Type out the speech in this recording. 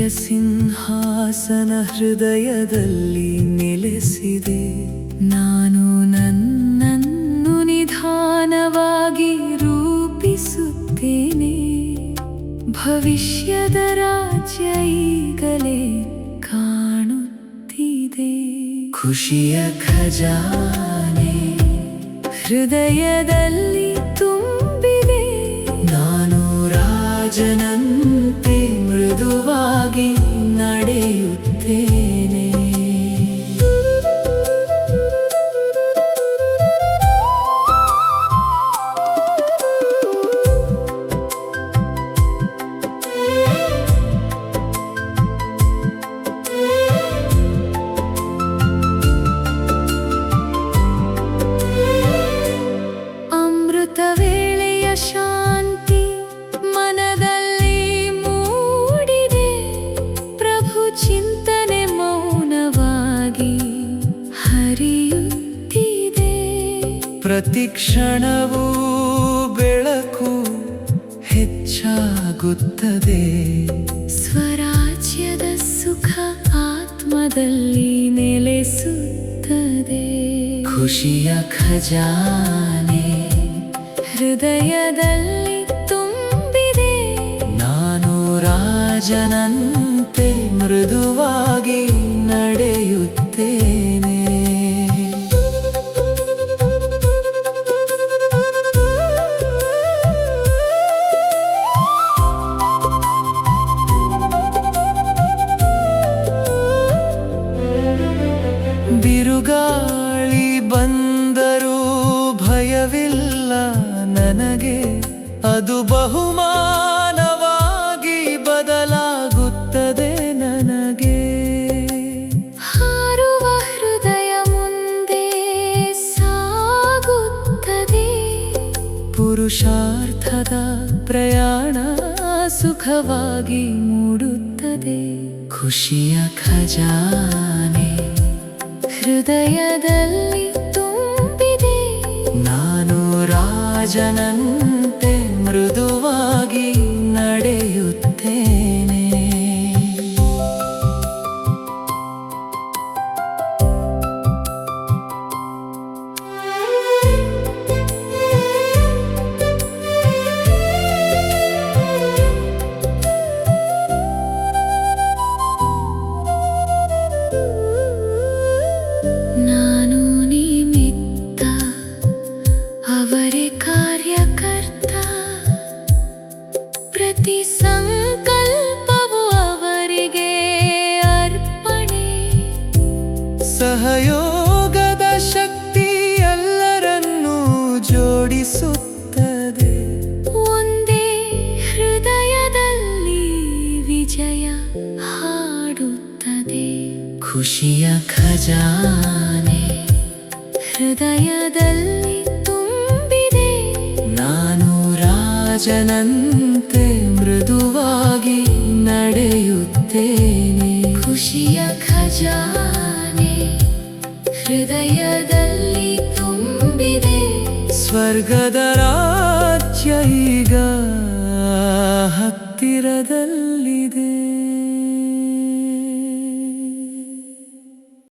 ಸಿಂಹಾಸನ ಹೃದಯದಲ್ಲಿ ನೆಲೆಸಿದೆ. ನಾನು ನನ್ನನ್ನು ನಿಧಾನವಾಗಿ ರೂಪಿಸುತ್ತೇನೆ. ಭವಿಷ್ಯದ ರಾಜ್ಯ ಈಗಲೇ ಕಾಣುತ್ತಿದೆ. ಖುಷಿಯ ಖಜಾನೆ ಹೃದಯದಲ್ಲಿ ತುಂಬಿದೆ. ನಾನು ರಾಜನಂತೆ ಮೃದುವಾಗಿ ನಡೆಯುತ್ತೇನೆ. ಅಮೃತ ವೇಳೆಯ ಶಾಂತಿ ಮನದಲ್ಲಿ ಮೂಡಿದೆ. ಪ್ರಭು ಚಿಂತನೆ ಮೌನವಾಗಿ ಹರಿಯುತ್ತಿದೆ. ಪ್ರತಿ ಕ್ಷಣವೂ ಬೆಳಕು ಹೆಚ್ಚಾಗುತ್ತದೆ. ಸ್ವರಾಜ್ಯದ ಸುಖ ಆತ್ಮದಲ್ಲಿ ನೆಲೆಸುತ್ತದೆ. ಖುಷಿಯ ಖಜಾನೆ ಹೃದಯದಲ್ಲಿ ತುಂಬಿದೆ. ನಾನು ರಾಜನಂತೆ ಮೃದುವಾಗಿ ನಡೆಯುತ್ತೇನೆ. ಬಿರುಗಾಳಿ ಬಂದರೂ ಭಯವಿಲ್ಲ ನನಗೆ. ಅದು ಬಹುಮಾನವಾಗಿ ಬದಲಾಗುತ್ತದೆ ನನಗೆ. ಹಾರುವ ಹೃದಯ ಮುಂದೆ ಸಾಗುತ್ತದೆ. ಪುರುಷಾರ್ಥದ ಪ್ರಯಾಣ ಸುಖವಾಗಿ ಮೂಡುತ್ತದೆ. ಖುಷಿಯ ಖಜಾನೆ ಹೃದಯದಲ್ಲಿ ತುಂಬಿದೆ. ನಾನು ರಾಜನಂತೆ ಮೃದುವಾಗಿ ನಡೆಯುತ್ತೇನೆ. ನಾನು ನಿಮಿತ್ತ ಅವರೇ ಕಾರ್ಯಕರ್ತ. ಪ್ರತಿ ಸಂಕಲ್ಪವು ಅವರಿಗೆ ಅರ್ಪಣೆ. ಸಹಯೋಗದ ಶಕ್ತಿ ಎಲ್ಲರನ್ನೂ ಜೋಡಿಸುತ್ತದೆ. ಒಂದೇ ಹೃದಯದಲ್ಲಿ ವಿಜಯ ಹಾಡುತ್ತದೆ. ಖುಷಿಯ ಖಜಾನೆ ಹೃದಯದಲ್ಲಿ ತುಂಬಿದೆ. ನಾನು ರಾಜನಂತೆ ಮೃದುವಾಗಿ ನಡೆಯುತ್ತೇನೆ. ಖುಷಿಯ ಖಜಾನೆ ಹೃದಯದಲ್ಲಿ ತುಂಬಿದೆ. ಸ್ವರ್ಗದ ರಾಜ್ಯ ಈಗ ಹತ್ತಿರದಲ್ಲಿದೆ.